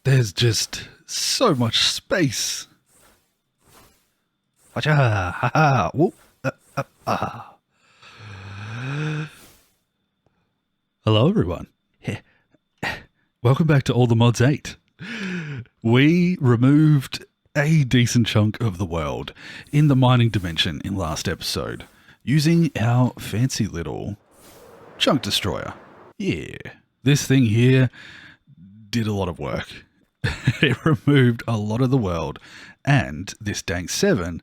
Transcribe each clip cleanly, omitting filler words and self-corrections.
There's just so much space. Wacha, ha ha, whoop, Hello, everyone. Welcome back to All the Mods 8. We removed a decent chunk of the world in the mining dimension in last episode using our fancy little chunk destroyer. Yeah, this thing here did a lot of work. It removed a lot of the world, and this Dank 7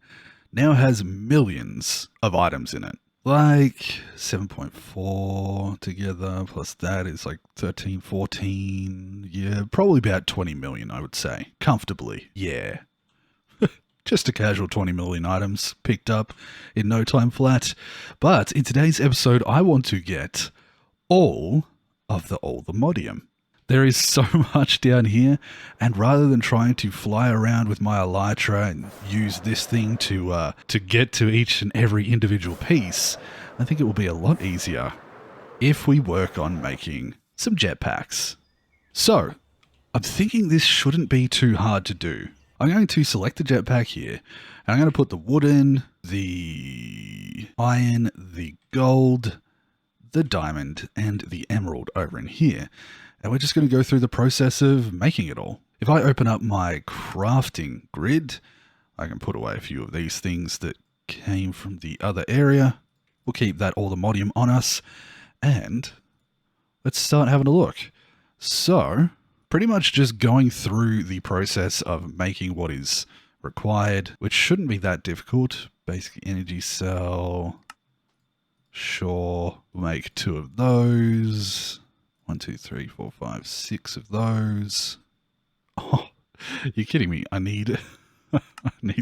now has millions of items in it. Like 7.4 together, plus that is like 13, 14, yeah, probably about 20 million, I would say. Comfortably, yeah. Just a casual 20 million items picked up in no time flat. But in today's episode, I want to get all of the All the Modium. There is so much down here, and rather than trying to fly around with my elytra and use this thing to get to each and every individual piece, I think it will be a lot easier if we work on making some jetpacks. So, I'm thinking this shouldn't be too hard to do. I'm going to select the jetpack here, and I'm going to put the wooden, the iron, the gold, the diamond, and the emerald over in here. And we're just going to go through the process of making it all. If I open up my crafting grid, I can put away a few of these things that came from the other area. We'll keep that All the Modium on us, and let's start having a look. So, pretty much just going through the process of making what is required, which shouldn't be that difficult. Basic energy cell. Sure, we'll make 2 of those. 1, 2, 3, 4, 5, 6 of those. Oh, you're kidding me. I need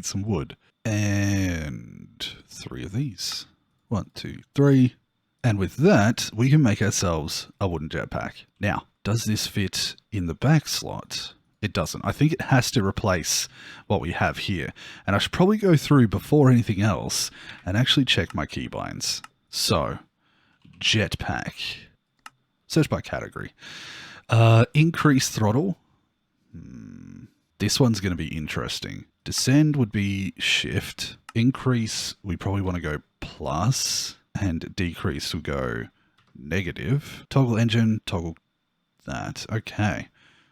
some wood. And 3 of these. 1, 2, 3. And with that, we can make ourselves a wooden jetpack. Now, does this fit in the back slot? It doesn't. I think it has to replace what we have here. And I should probably go through before anything else and actually check my keybinds. So, jetpack. Search by category. Increase throttle. This one's going to be interesting. Descend would be shift. Increase, we probably want to go plus. And decrease will go negative. Toggle engine, toggle that. Okay.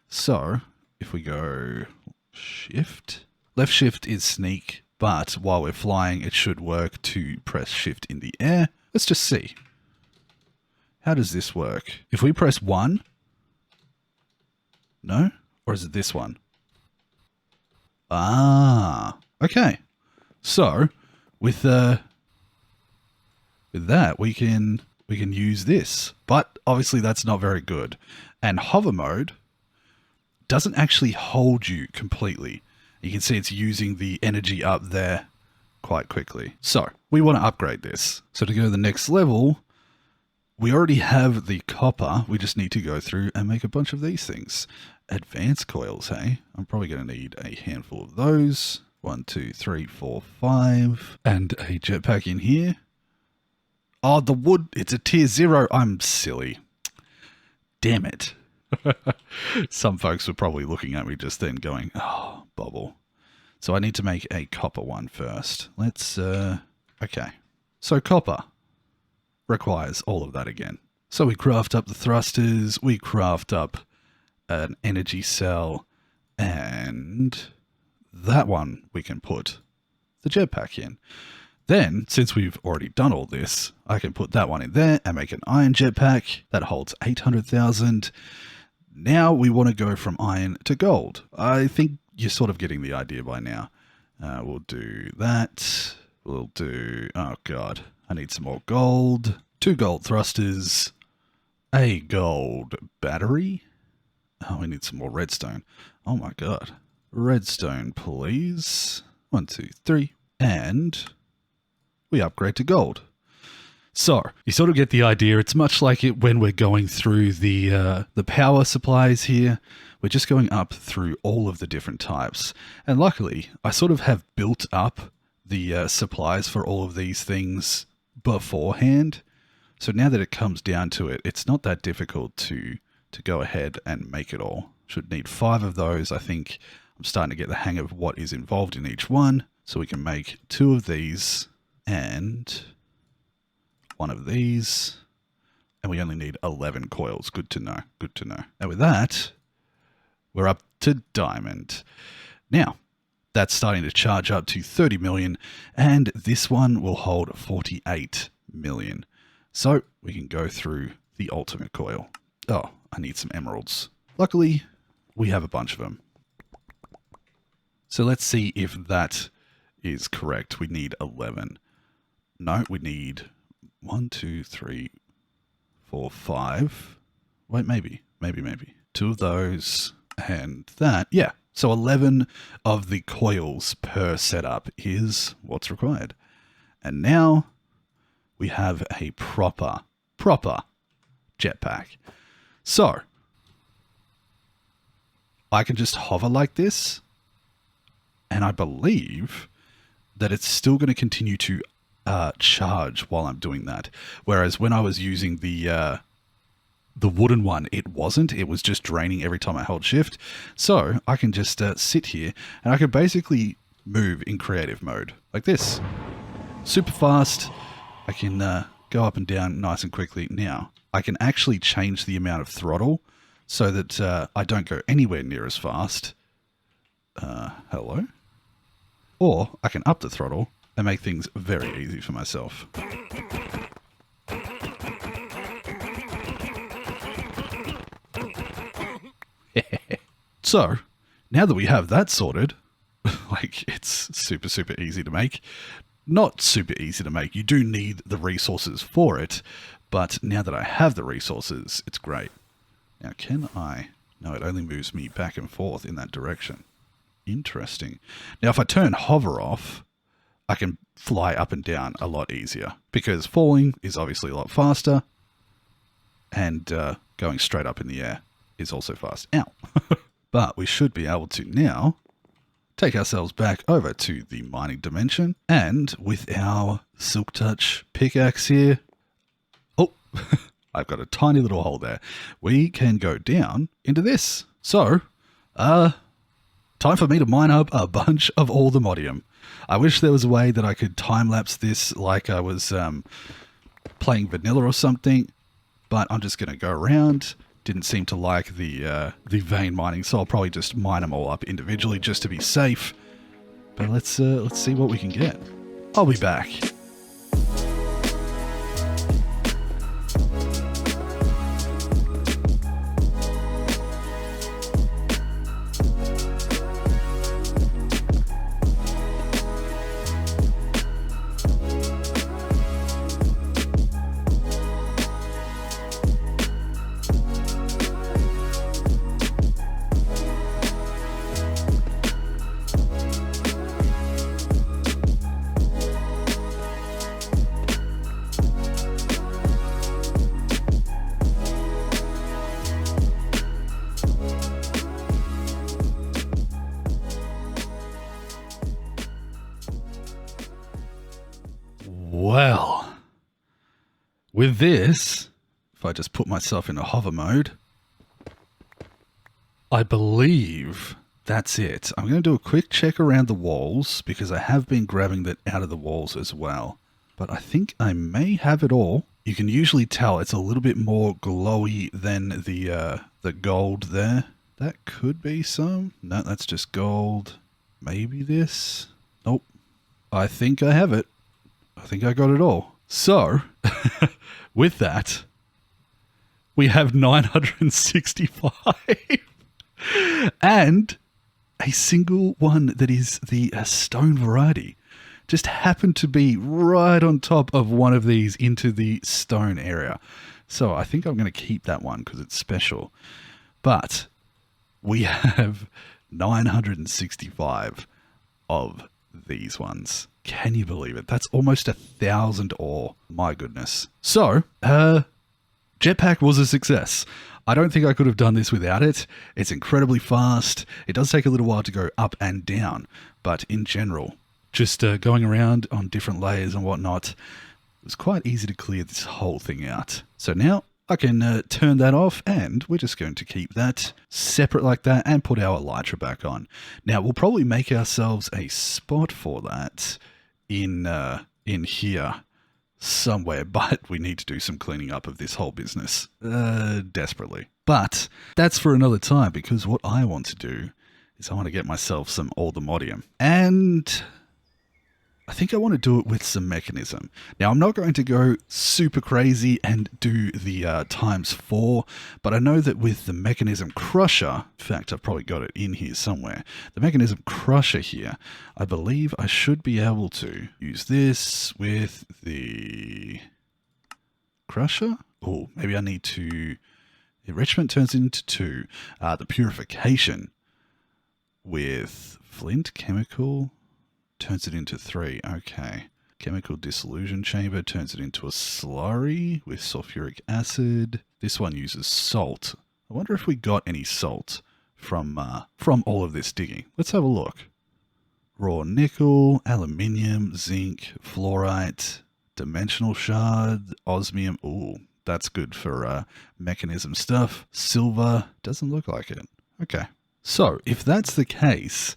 So, if we go shift. Left shift is sneak, but while we're flying, it should work to press shift in the air. Let's just see. How does this work? If we press 1, no? Or is it this one? Ah, okay. So, with that, we can use this. But obviously that's not very good. And hover mode doesn't actually hold you completely. You can see it's using the energy up there quite quickly. So, we want to upgrade this. So to go to the next level, we already have the copper. We just need to go through and make a bunch of these things. Advanced coils, hey? I'm probably going to need a handful of those. 1, 2, 3, 4, 5. And a jetpack in here. Oh, the wood, it's a tier 0. I'm silly. Damn it. Some folks were probably looking at me just then going, oh, bubble. So I need to make a copper one first. Let's, okay. So copper requires all of that again. So we craft up the thrusters, we craft up an energy cell, and that one we can put the jetpack in. Then, since we've already done all this, I can put that one in there and make an iron jetpack that holds 800,000. Now we want to go from iron to gold. I think you're sort of getting the idea by now. We'll do that. We'll do, oh God, I need some more gold. 2 gold thrusters. A gold battery. Oh, we need some more redstone. Oh my God. Redstone, please. 1, 2, 3. And we upgrade to gold. So, you sort of get the idea. It's much like it when we're going through the power supplies here. We're just going up through all of the different types. And luckily, I sort of have built up the supplies for all of these things beforehand. So now that it comes down to it, it's not that difficult to to go ahead and make it all. Should need 5 of those. I think I'm starting to get the hang of what is involved in each one. So we can make 2 of these and 1 of these. And we only need 11 coils. Good to know. Good to know. And with that, we're up to diamond. Now, that's starting to charge up to 30 million, and this one will hold 48 million. So we can go through the ultimate coil. Oh, I need some emeralds. Luckily, we have a bunch of them. So let's see if that is correct. We need 11. No, we need 1, 2, 3, 4, 5. Wait, maybe. 2 of those and that. Yeah. So 11 of the coils per setup is what's required. And now we have a proper jetpack. So I can just hover like this, and I believe that it's still going to continue to charge while I'm doing that. Whereas when I was using the wooden one, it wasn't. It was just draining every time I held shift. So I can just sit here and I can basically move in creative mode like this. Super fast. I can go up and down nice and quickly. Now, I can actually change the amount of throttle so that I don't go anywhere near as fast. Hello? Or I can up the throttle and make things very easy for myself. So, now that we have that sorted, like, it's super easy to make. Not super easy to make. You do need the resources for it, but now that I have the resources, it's great. Now, can I... No, it only moves me back and forth in that direction. Interesting. Now, if I turn hover off, I can fly up and down a lot easier, because falling is obviously a lot faster, and going straight up in the air is also fast. Ow! But we should be able to now take ourselves back over to the mining dimension, and with our Silk Touch pickaxe here, oh, I've got a tiny little hole there. We can go down into this. So, time for me to mine up a bunch of All the Modium. I wish there was a way that I could time-lapse this like I was playing vanilla or something, but I'm just going to go around. Didn't seem to like the vein mining, so I'll probably just mine them all up individually just to be safe. But let's see what we can get. I'll be back. Well, with this, if I just put myself in a hover mode, I believe that's it. I'm going to do a quick check around the walls because I have been grabbing that out of the walls as well. But I think I may have it all. You can usually tell it's a little bit more glowy than the gold there. That could be some. No, that's just gold. Maybe this. Nope. I think I have it. I think I got it all. So, with that, we have 965 and a single one that is the stone variety. Just happened to be right on top of one of these into the stone area. So I think I'm going to keep that one because it's special. But we have 965 of these ones. Can you believe it? That's almost 1,000 ore. My goodness. So, jetpack was a success. I don't think I could have done this without it. It's incredibly fast. It does take a little while to go up and down, but in general, just going around on different layers and whatnot, it was quite easy to clear this whole thing out. So now I can turn that off, and we're just going to keep that separate like that and put our elytra back on. Now, we'll probably make ourselves a spot for that in here somewhere, but we need to do some cleaning up of this whole business desperately. But that's for another time, because what I want to do is I want to get myself some All the Modium. And I think I want to do it with some Mekanism. Now, I'm not going to go super crazy and do the ×4, but I know that with the Mekanism Crusher, in fact, I've probably got it in here somewhere, the Mekanism Crusher here, I believe I should be able to use this with the Crusher. Oh, maybe I need to... Enrichment turns into 2. The Purification with Flint Chemical turns it into 3. Okay. Chemical Dissolution Chamber turns it into a slurry with sulfuric acid. This one uses salt. I wonder if we got any salt from all of this digging. Let's have a look. Raw nickel, aluminium, zinc, fluorite, dimensional shard, osmium. Ooh, that's good for Mekanism stuff. Silver, doesn't look like it. Okay. So, if that's the case,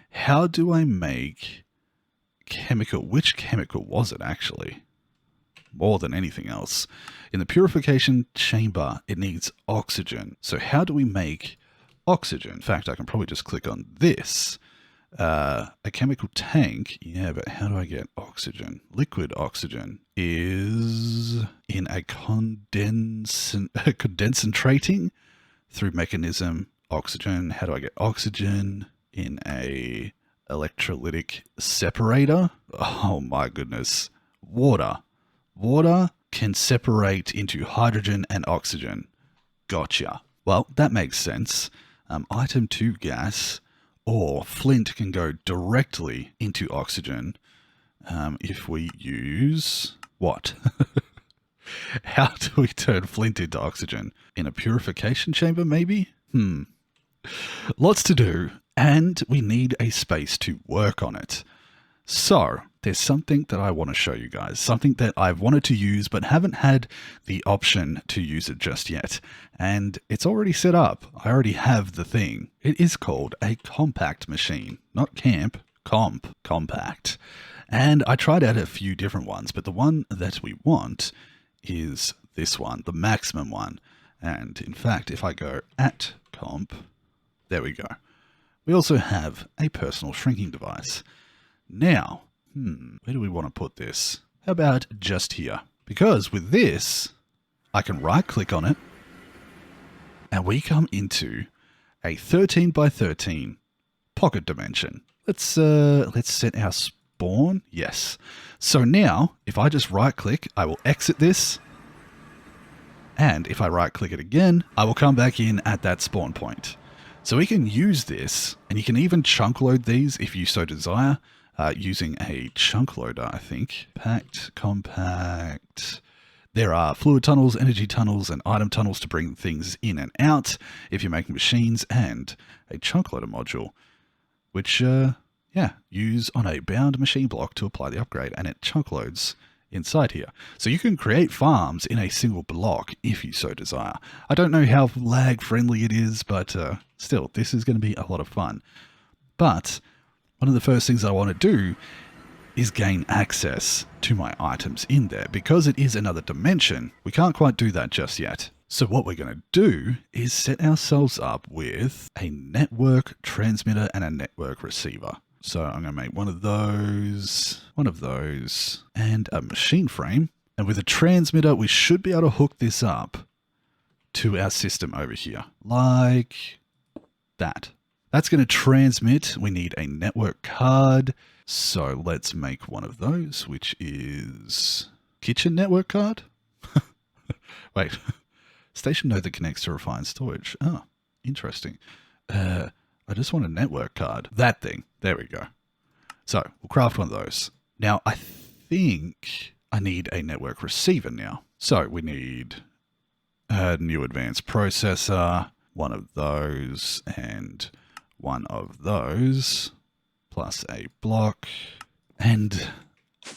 how do I make chemical? Which chemical was it, actually? More than anything else. In the purification chamber, it needs oxygen. So how do we make oxygen? In fact, I can probably just click on this. A chemical tank. Yeah, but how do I get oxygen? Liquid oxygen is in a condensating through Mekanism. Oxygen. How do I get oxygen in a electrolytic separator? Oh my goodness. Water. Water can separate into hydrogen and oxygen. Gotcha. Well, that makes sense. Item 2 gas or flint can go directly into oxygen if we use what? How do we turn flint into oxygen? In a purification chamber, maybe? Lots to do, and we need a space to work on it. So, there's something that I want to show you guys, something that I've wanted to use but haven't had the option to use it just yet. And it's already set up. I already have the thing. It is called a compact machine. Not camp, compact. And I tried out a few different ones, but the one that we want is this one, the maximum one. And in fact, if I go at comp, there we go. We also have a personal shrinking device. Now, where do we want to put this? How about just here? Because with this, I can right click on it and we come into a 13 by 13 pocket dimension. Let's set our spawn. Yes. So now, if I just right click, I will exit this. And if I right click it again, I will come back in at that spawn point. So we can use this, and you can even chunk load these if you so desire, using a chunk loader, I think. Compact. There are fluid tunnels, energy tunnels, and item tunnels to bring things in and out if you're making machines, and a chunk loader module, which, use on a bound machine block to apply the upgrade, and it chunk loads inside here. So you can create farms in a single block if you so desire. I don't know how lag friendly it is, but still, this is going to be a lot of fun. But one of the first things I want to do is gain access to my items in there. Because it is another dimension, we can't quite do that just yet. So what we're going to do is set ourselves up with a network transmitter and a network receiver. So I'm going to make one of those, and a machine frame. And with a transmitter, we should be able to hook this up to our system over here, like that. That's going to transmit. We need a network card. So let's make one of those, which is kitchen network card. Wait, station node that connects to refined storage. Oh, interesting. I just want a network card. That thing. There we go. So we'll craft one of those. Now, I think I need a network receiver now. So we need a new advanced processor, one of those, and one of those, plus a block. And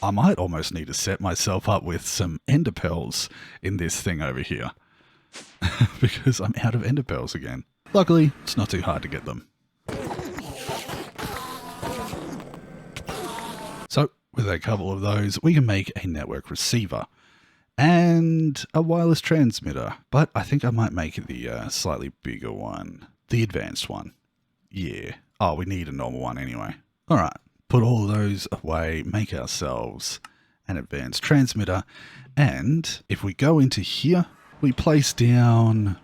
I might almost need to set myself up with some ender pearls in this thing over here. because I'm out of ender pearls again. Luckily, it's not too hard to get them. So, with a couple of those, we can make a network receiver and a wireless transmitter. But I think I might make it the slightly bigger one, the advanced one. Yeah. Oh, we need a normal one anyway. All right. Put all of those away, make ourselves an advanced transmitter. And if we go into here, we place down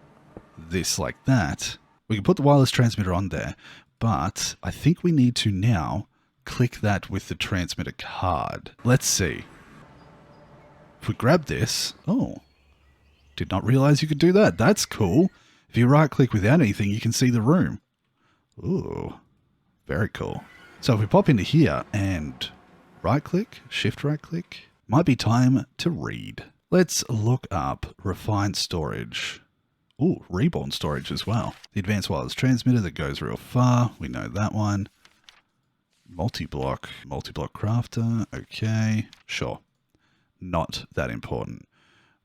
this like that. We can put the wireless transmitter on there, but I think we need to now click that with the transmitter card. Let's see. If we grab this, oh, did not realize you could do that. That's cool. If you right click without anything, you can see the room. Ooh, very cool. So if we pop into here and right click, shift right click, might be time to read. Let's look up refined storage. Ooh, reborn storage as well. The advanced wireless transmitter that goes real far. We know that one. Multi-block crafter. Okay, sure. Not that important.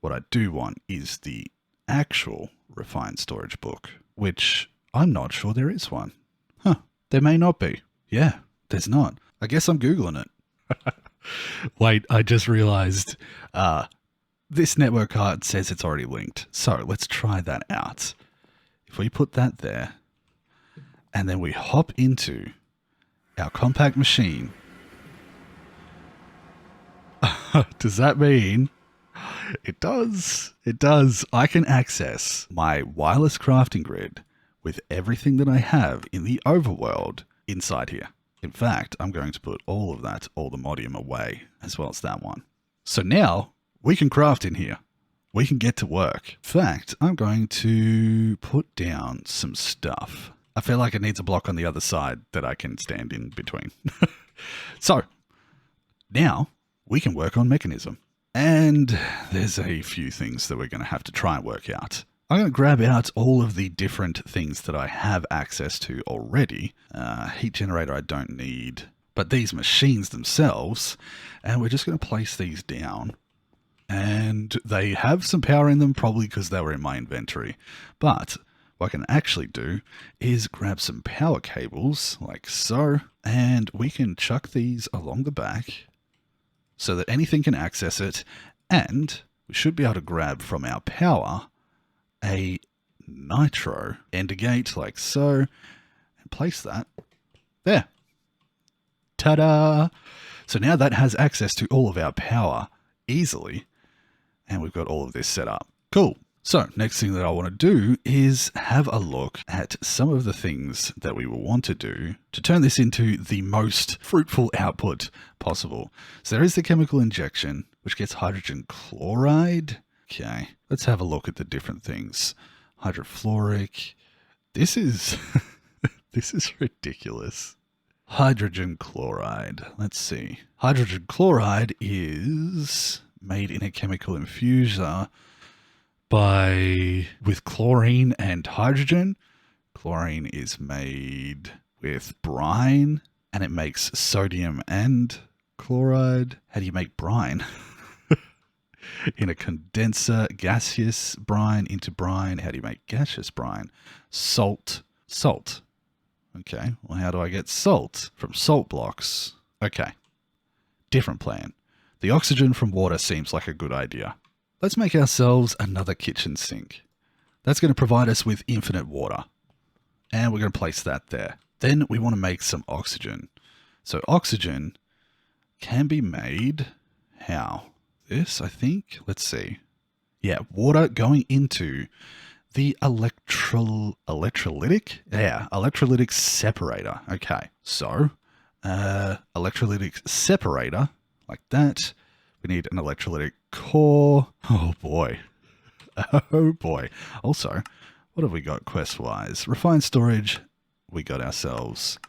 What I do want is the actual refined storage book, which I'm not sure there is one. Huh, there may not be. Yeah, there's not. I guess I'm Googling it. Wait, I just realized this network card says it's already linked. So let's try that out. If we put that there, and then we hop into our compact machine, does that mean... It does. It does. I can access my wireless crafting grid with everything that I have in the overworld inside here. In fact, I'm going to put all of that All the Modium away, as well as that one. So now we can craft in here. We can get to work. In fact, I'm going to put down some stuff. I feel like it needs a block on the other side that I can stand in between. So now we can work on Mekanism. And there's a few things that we're going to have to try and work out. I'm going to grab out all of the different things that I have access to already. Heat generator I don't need, but these machines themselves, and we're just going to place these down. And they have some power in them, probably because they were in my inventory. But what I can actually do is grab some power cables, like so, and we can chuck these along the back so that anything can access it, and we should be able to grab from our power a nitro ender gate like so, and place that there. Ta-da! So now that has access to all of our power easily, and we've got all of this set up. Cool. So next thing that I want to do is have a look at some of the things that we will want to do to turn this into the most fruitful output possible. So there is the chemical injection, which gets hydrogen chloride. Okay, let's have a look at the different things. Hydrofluoric. This is, this is ridiculous. Hydrogen chloride. Let's see. Hydrogen chloride is made in a chemical infuser with chlorine and hydrogen. Chlorine is made with brine, and it makes sodium and chloride. How do you make brine? In a condenser, gaseous brine into brine. How do you make gaseous brine? Salt. Okay, well, how do I get salt? From salt blocks. Okay, different plan. The oxygen from water seems like a good idea. Let's make ourselves another kitchen sink. That's going to provide us with infinite water. And we're going to place that there. Then we want to make some oxygen. So oxygen can be made, how? This, I think. Let's see. Yeah, water going into the electrolytic? Yeah, electrolytic separator. Okay, so electrolytic separator, like that. We need an electrolytic core. Oh boy. Oh boy. Also, what have we got quest-wise? Refined storage. We got ourselves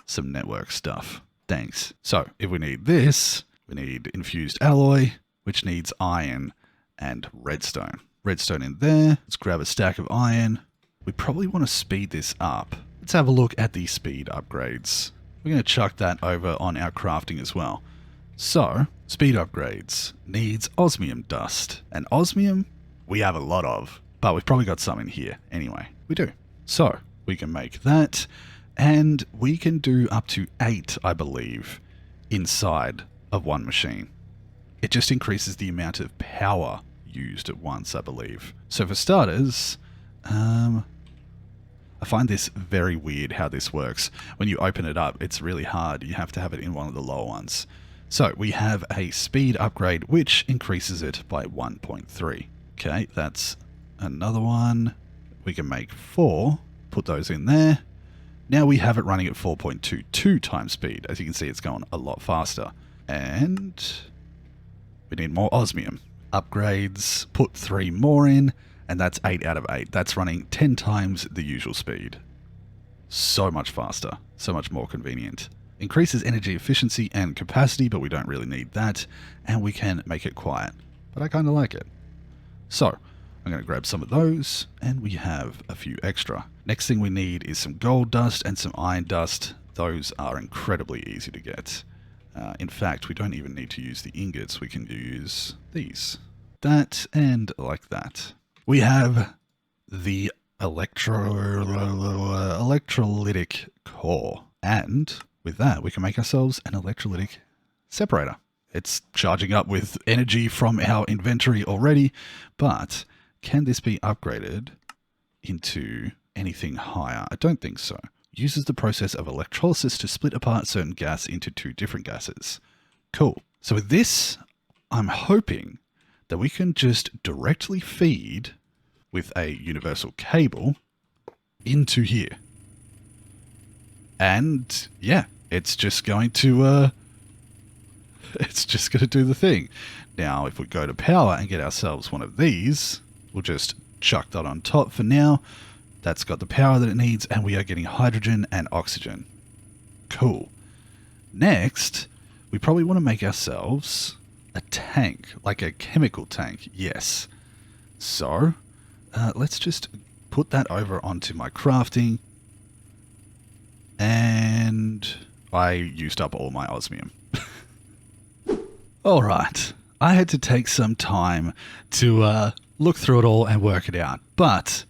some network stuff. Thanks. So, if we need this, we need infused alloy, which needs iron and redstone. Redstone in there. Let's grab a stack of iron. We probably want to speed this up. Let's have a look at the speed upgrades. We're going to chuck that over on our crafting as well. So, speed upgrades needs osmium dust. And osmium we have a lot of, but we've probably got some in here anyway. We do. So we can make that, and we can do up to 8, I believe, inside of one machine. It just increases the amount of power used at once, I believe. So for starters, I find this very weird how this works. When you open it up, it's really hard. You have to have it in one of the lower ones. So we have a speed upgrade, which increases it by 1.3. Okay, that's another one. We can make 4, put those in there. Now we have it running at 4.22 times speed. As you can see, it's going a lot faster. And we need more osmium. Upgrades, put 3 more in, and that's 8 out of 8. That's running 10 times the usual speed. So much faster, so much more convenient. Increases energy efficiency and capacity, but we don't really need that. And we can make it quiet, but I kind of like it. So I'm going to grab some of those, and we have a few extra. Next thing we need is some gold dust and some iron dust. Those are incredibly easy to get. In fact, we don't even need to use the ingots. We can use these. That and like that. We have the electrolytic core. And with that, we can make ourselves an electrolytic separator. It's charging up with energy from our inventory already, but can this be upgraded into anything higher? I don't think so. Uses the process of electrolysis to split apart certain gas into 2 different gases. Cool. So with this, I'm hoping that we can just directly feed with a universal cable into here. And yeah, it's just going to do the thing. Now, if we go to power and get ourselves one of these, we'll just chuck that on top for now. That's got the power that it needs, and we are getting hydrogen and oxygen. Cool. Next, we probably want to make ourselves a tank, like a chemical tank. Yes. So, let's just put that over onto my crafting. And I used up all my osmium. All right. I had to take some time to look through it all and work it out, but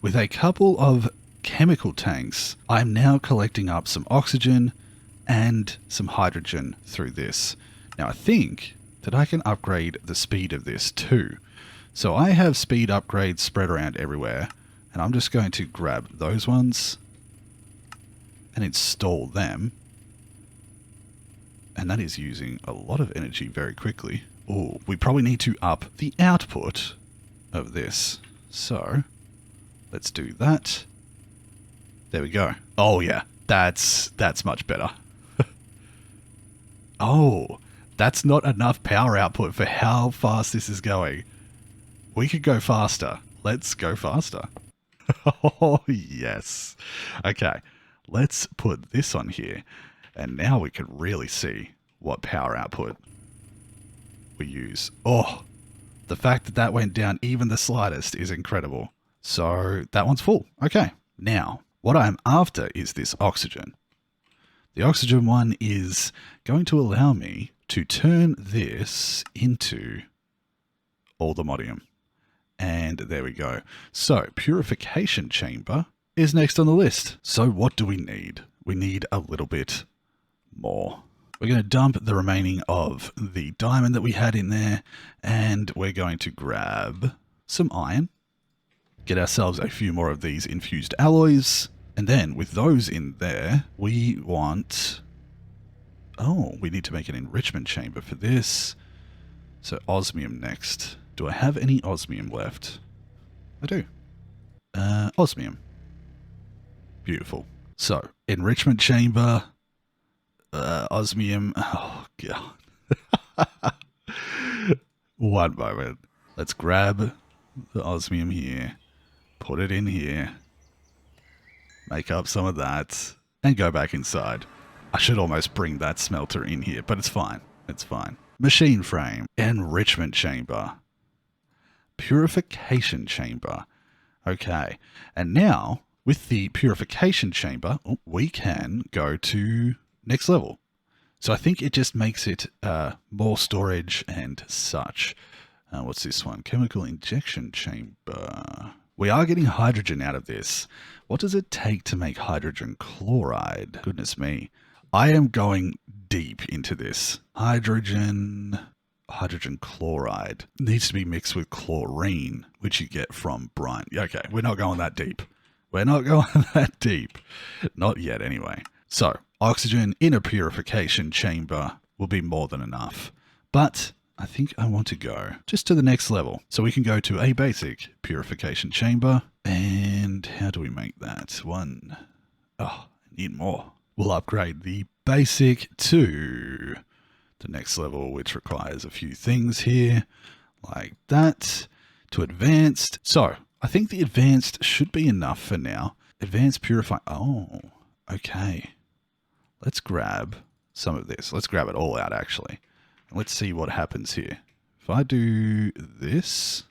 with a couple of chemical tanks, I'm now collecting up some oxygen and some hydrogen through this. Now I think that I can upgrade the speed of this too. So I have speed upgrades spread around everywhere, and I'm just going to grab those ones and install them. And that is using a lot of energy very quickly. Oh, we probably need to up the output of this. So let's do that. There we go. Oh yeah, that's much better. Oh, that's not enough power output for how fast this is going. We could go faster. Let's go faster. Oh yes. Okay, let's put this on here. And now we can really see what power output we use. Oh, the fact that that went down even the slightest is incredible. So that one's full. Okay. Now, what I'm after is this oxygen. The oxygen one is going to allow me to turn this into all the Modium. And there we go. So purification chamber is next on the list. So what do we need? We need a little bit more. We're going to dump the remaining of the diamond that we had in there, and we're going to grab some iron, get ourselves a few more of these infused alloys, and then with those in there, we want... Oh, we need to make an enrichment chamber for this. So osmium next. Do I have any osmium left? I do. Osmium. Beautiful. So, enrichment chamber... osmium. Oh, God. One moment. Let's grab the osmium here, put it in here, make up some of that, and go back inside. I should almost bring that smelter in here, but it's fine. It's fine. Machine frame, enrichment chamber, purification chamber. Okay. And now, with the purification chamber, we can go to next level. So I think it just makes it more storage and such. What's this one? Chemical injection chamber. We are getting hydrogen out of this. What does it take to make hydrogen chloride? Goodness me. I am going deep into this. Hydrogen chloride needs to be mixed with chlorine, which you get from brine. Okay, we're not going that deep. We're not going that deep. Not yet, anyway. So, oxygen in a purification chamber will be more than enough. But I think I want to go just to the next level. So we can go to a basic purification chamber. And how do we make that? One. Oh, I need more. We'll upgrade the basic to the next level, which requires a few things here, like that, to advanced. So I think the advanced should be enough for now. Advanced purify. Oh, okay. Let's grab some of this. Let's grab it all out, actually. Let's see what happens here. If I do this,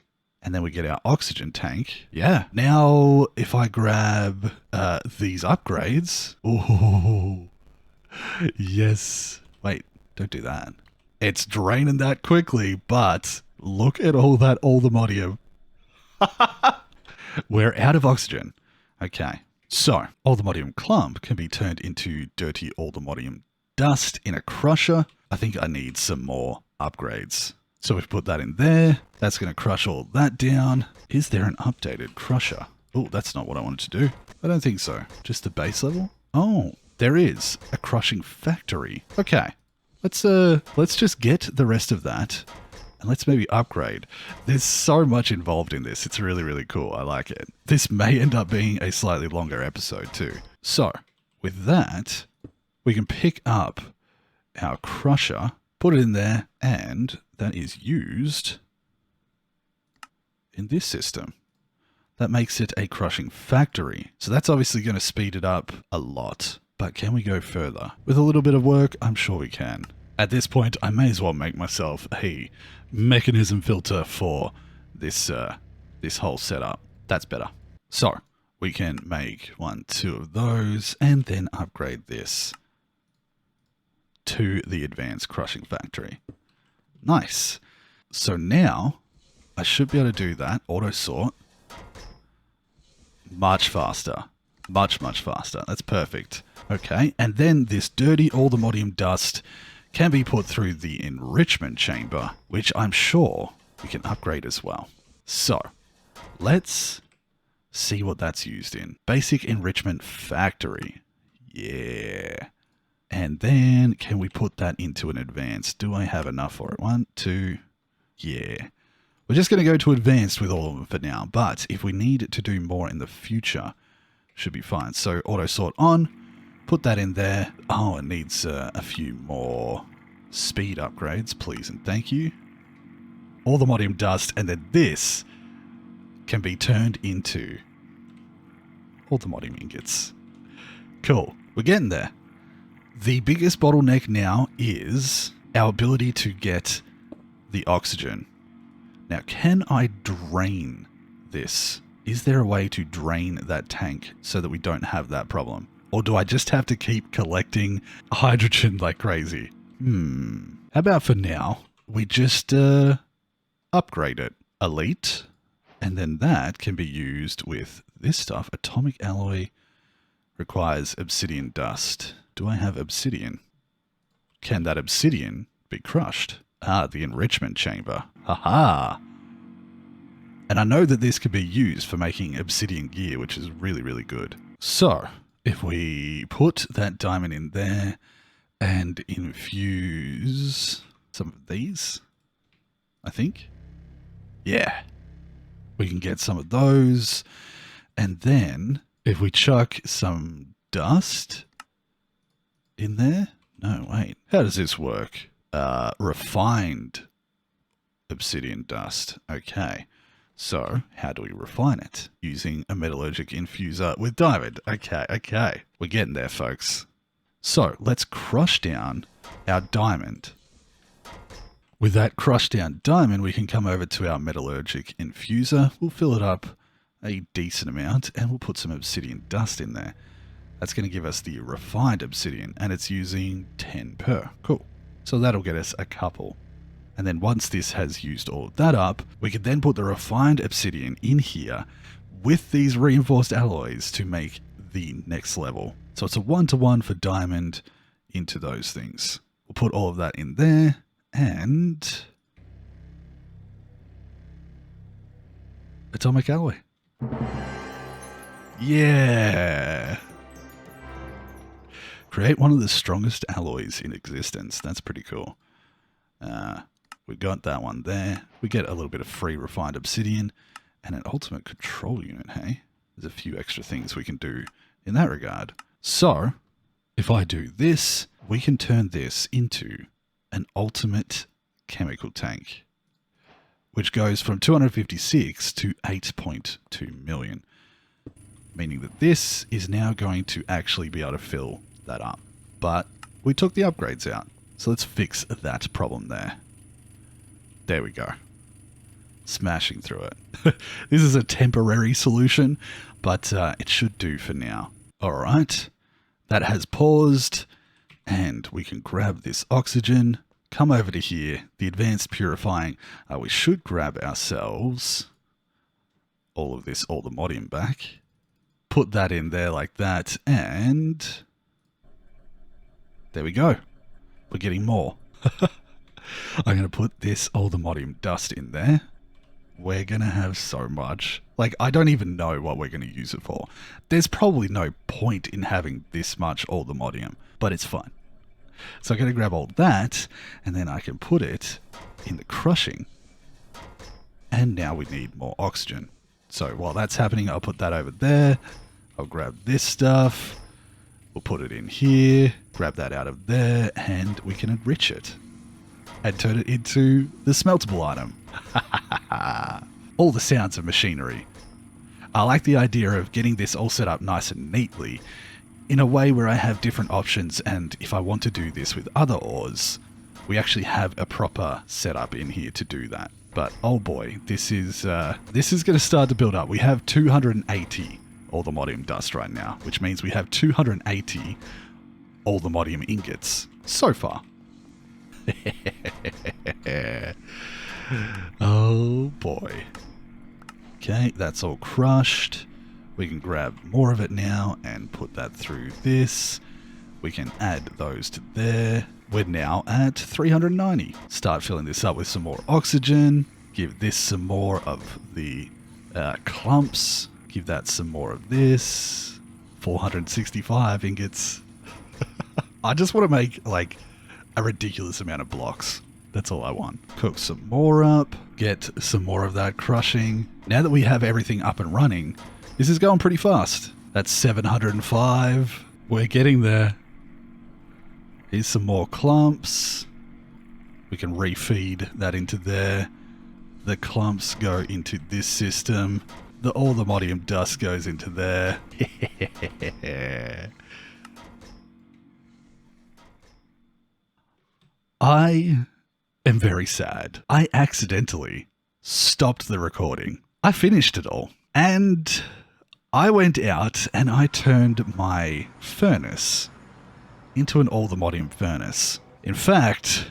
and then we get our oxygen tank. Yeah. Now, if I grab these upgrades. Oh, yes. Wait, don't do that. It's draining that quickly, but look at all that All the Modium. We're out of oxygen. Okay. So, All the Modium clump can be turned into dirty All the Modium dust in a crusher. I think I need some more upgrades. So we've put that in there. That's going to crush all that down. Is there an updated crusher? Oh, that's not what I wanted to do. I don't think so. Just the base level? Oh, there is a crushing factory. Okay. Let's just get the rest of that and let's maybe upgrade. There's so much involved in this. It's really, really cool. I like it. This may end up being a slightly longer episode too. So with that, we can pick up our crusher, put it in there, and that is used in this system. That makes it a crushing factory. So that's obviously going to speed it up a lot. But can we go further? With a little bit of work, I'm sure we can. At this point, I may as well make myself a mechanism filter for this whole setup. That's better. So we can make 1, 2 of those, and then upgrade this to the advanced crushing factory. Nice. So now I should be able to do that. Auto sort. Much faster. Much, much faster. That's perfect. Okay. And then this dirty All the Modium dust can be put through the enrichment chamber, which I'm sure we can upgrade as well. So let's see what that's used in. Basic enrichment factory. Yeah. And then can we put that into an advanced? Do I have enough for it? 1, 2. Yeah. We're just going to go to advanced with all of them for now. But if we need to do more in the future, should be fine. So auto sort on. Put that in there. Oh, it needs a few more speed upgrades, please and thank you. All the Modium dust. And then this can be turned into All the Modium ingots. Cool. We're getting there. The biggest bottleneck now is our ability to get the oxygen. Now, can I drain this? Is there a way to drain that tank so that we don't have that problem? Or do I just have to keep collecting hydrogen like crazy? How about for now, we just upgrade it. Elite. And then that can be used with this stuff. Atomic alloy requires obsidian dust. Do I have obsidian? Can that obsidian be crushed? Ah, the enrichment chamber. Haha. And I know that this could be used for making obsidian gear, which is really, really good. So, if we put that diamond in there and infuse some of these, I think. Yeah. We can get some of those. And then if we chuck some dust in there. No, wait. How does this work? Refined obsidian dust. Okay. So, how do we refine it? Using a metallurgic infuser with diamond. Okay. We're getting there, folks. So, let's crush down our diamond. With that crushed down diamond, we can come over to our metallurgic infuser. We'll fill it up a decent amount, and we'll put some obsidian dust in there. That's going to give us the refined obsidian, and it's using 10 per. Cool. So that'll get us a couple And then once this has used all of that up, we can then put the refined obsidian in here with these reinforced alloys to make the next level. So it's a 1-to-1 for diamond into those things. We'll put all of that in there and atomic alloy. Yeah. Create one of the strongest alloys in existence. That's pretty cool. We got that one there. We get a little bit of free refined obsidian and an ultimate control unit, hey? There's a few extra things we can do in that regard. So, if I do this, we can turn this into an ultimate chemical tank, which goes from 256 to 8.2 million, meaning that this is now going to actually be able to fill that up. But we took the upgrades out, so let's fix that problem there. There we go. Smashing through it. This is a temporary solution, but it should do for now. All right, that has paused, and we can grab this oxygen, come over to here, the advanced purifying. We should grab ourselves all of this, all the Modium back, put that in there like that, and there we go. We're getting more. I'm going to put this All the Modium dust in there. We're going to have so much. Like, I don't even know what we're going to use it for. There's probably no point in having this much All the Modium, but it's fun. So I'm going to grab all that, and then I can put it in the crushing. And now we need more oxygen. So while that's happening, I'll put that over there. I'll grab this stuff. We'll put it in here. Grab that out of there, and we can enrich it. And turn it into the smeltable item. All the sounds of machinery. I like the idea of getting this all set up nice and neatly in a way where I have different options, and if I want to do this with other ores, we actually have a proper setup in here to do that. But oh boy, this is going to start to build up. We have 280 All the Modium dust right now, which means we have 280 All the Modium ingots so far. Oh boy. Okay, that's all crushed. We can grab more of it now and put that through this. We can add those to there. We're now at 390. Start filling this up with some more oxygen. Give this some more of the clumps. Give that some more of this. 465 ingots. I just want to make like a ridiculous amount of blocks. That's all I want. Cook some more up. Get some more of that crushing. Now that we have everything up and running, this is going pretty fast. That's 705. We're getting there. Here's some more clumps. We can refeed that into there. The clumps go into this system. All the Modium dust goes into there. I am very sad. I accidentally stopped the recording. I finished it all. And I went out and I turned my furnace into an All the Modium furnace. In fact,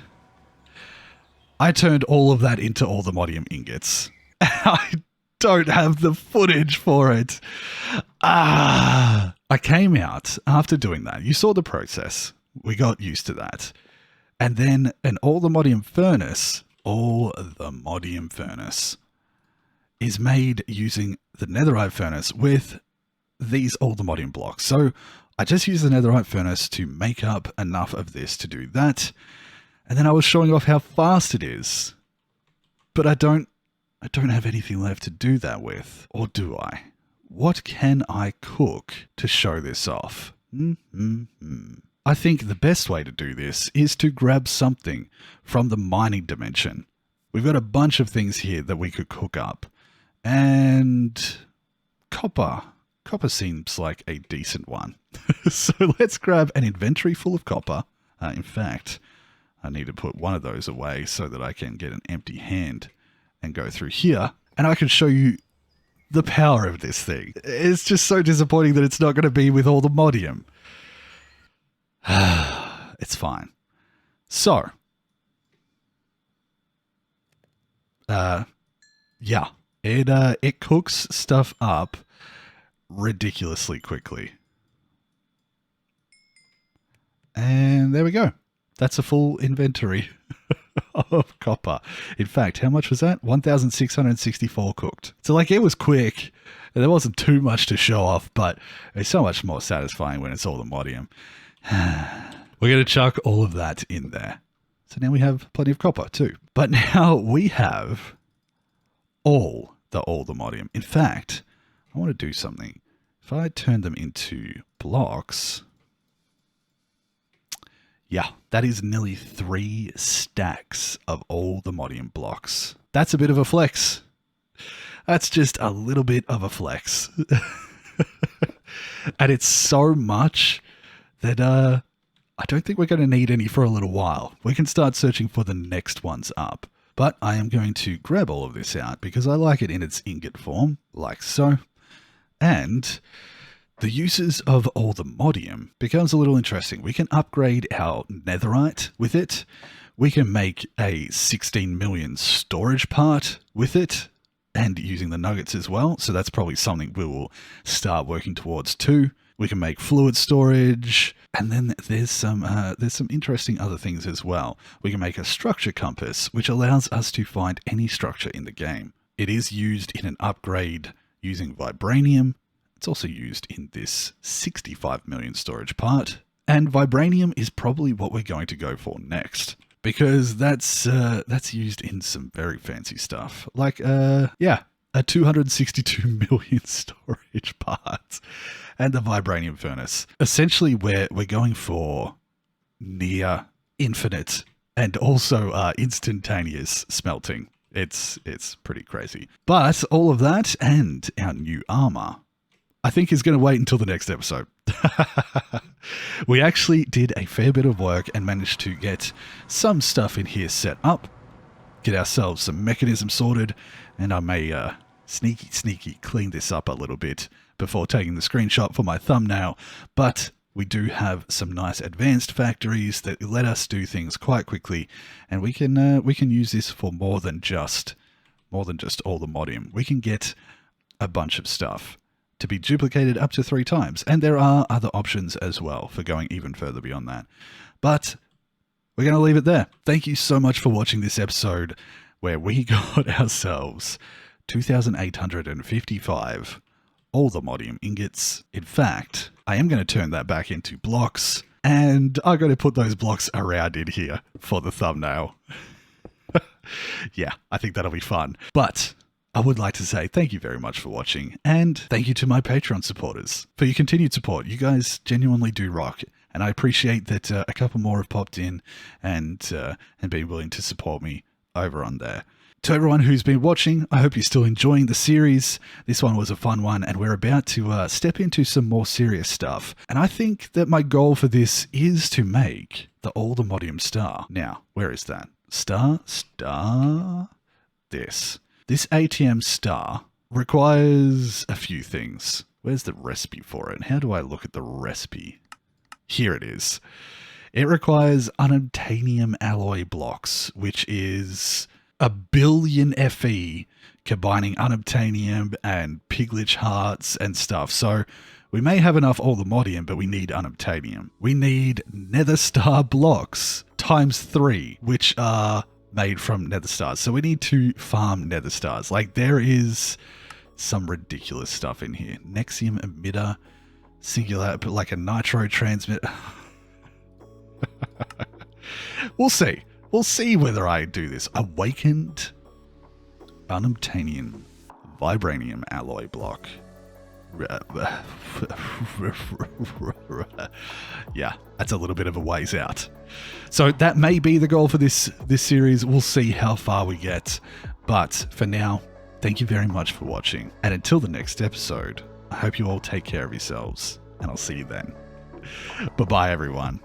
I turned all of that into All the Modium ingots. I don't have the footage for it. I came out after doing that. You saw the process. We got used to that. And then an All the Modium furnace, All the Modium furnace, is made using the netherite furnace with these All the Modium blocks. So I just used the netherite furnace to make up enough of this to do that. And then I was showing off how fast it is. But I don't have anything left to do that with. Or do I? What can I cook to show this off? I think the best way to do this is to grab something from the mining dimension. We've got a bunch of things here that we could cook up. And copper. Copper seems like a decent one. So let's grab an inventory full of copper. In fact, I need to put one of those away so that I can get an empty hand and go through here. And I can show you the power of this thing. It's just so disappointing that it's not going to be with all the Modium. It's fine. So, yeah, it cooks stuff up ridiculously quickly. And there we go. That's a full inventory of copper. In fact, how much was that? 1,664 cooked. So like it was quick. There wasn't too much to show off, but it's so much more satisfying when it's all the Modium. We're going to chuck all of that in there. So now we have plenty of copper too. But now we have all the Modium. In fact, I want to do something. If I turn them into blocks, yeah, that is nearly 3 stacks of all the Modium blocks. That's a bit of a flex. That's just a little bit of a flex. And it's so much that I don't think we're going to need any for a little while. We can start searching for the next ones up. But I am going to grab all of this out because I like it in its ingot form, like so. And the uses of all the Modium becomes a little interesting. We can upgrade our netherite with it. We can make a 16 million storage part with it and using the nuggets as well. So that's probably something we will start working towards too. We can make fluid storage, and then there's some interesting other things as well. We can make a structure compass, which allows us to find any structure in the game. It is used in an upgrade using vibranium. It's also used in this 65 million storage part, and vibranium is probably what we're going to go for next, because that's used in some very fancy stuff, like yeah, a 262 million storage part. And the vibranium furnace. Essentially, we're going for near infinite and also instantaneous smelting. It's pretty crazy. But all of that and our new armor, I think is going to wait until the next episode. We actually did a fair bit of work and managed to get some stuff in here set up, get ourselves some mechanism sorted, and I may sneaky clean this up a little bit before taking the screenshot for my thumbnail, but we do have some nice advanced factories that let us do things quite quickly, and we can use this for more than just all the Modium. We can get a bunch of stuff to be duplicated up to 3 times, and there are other options as well for going even further beyond that. But we're going to leave it there. Thank you so much for watching this episode where we got ourselves 2,855 all the Modium ingots. In fact, I am going to turn that back into blocks, and I'm going to put those blocks around in here for the thumbnail. Yeah, I think that'll be fun. But I would like to say thank you very much for watching, and thank you to my Patreon supporters for your continued support. You guys genuinely do rock, and I appreciate that a couple more have popped in and been willing to support me over on there. To everyone who's been watching, I hope you're still enjoying the series. This one was a fun one, and we're about to step into some more serious stuff. And I think that my goal for this is to make the All the Modium star. Now, where is that? Star. This ATM star requires a few things. Where's the recipe for it? How do I look at the recipe? Here it is. It requires unobtainium alloy blocks, which is 1 billion Fe, combining unobtainium and piglich hearts and stuff. So we may have enough all the Modium, but we need unobtainium. We need nether star blocks ×3, which are made from nether stars. So we need to farm nether stars. Like, there is some ridiculous stuff in here. Nexium emitter, singular, but like a nitro transmitter. We'll see. We'll see whether I do this. Awakened unobtainium vibranium alloy block. Yeah, that's a little bit of a ways out. So that may be the goal for this series. We'll see how far we get. But for now, thank you very much for watching. And until the next episode, I hope you all take care of yourselves. And I'll see you then. Bye-bye, everyone.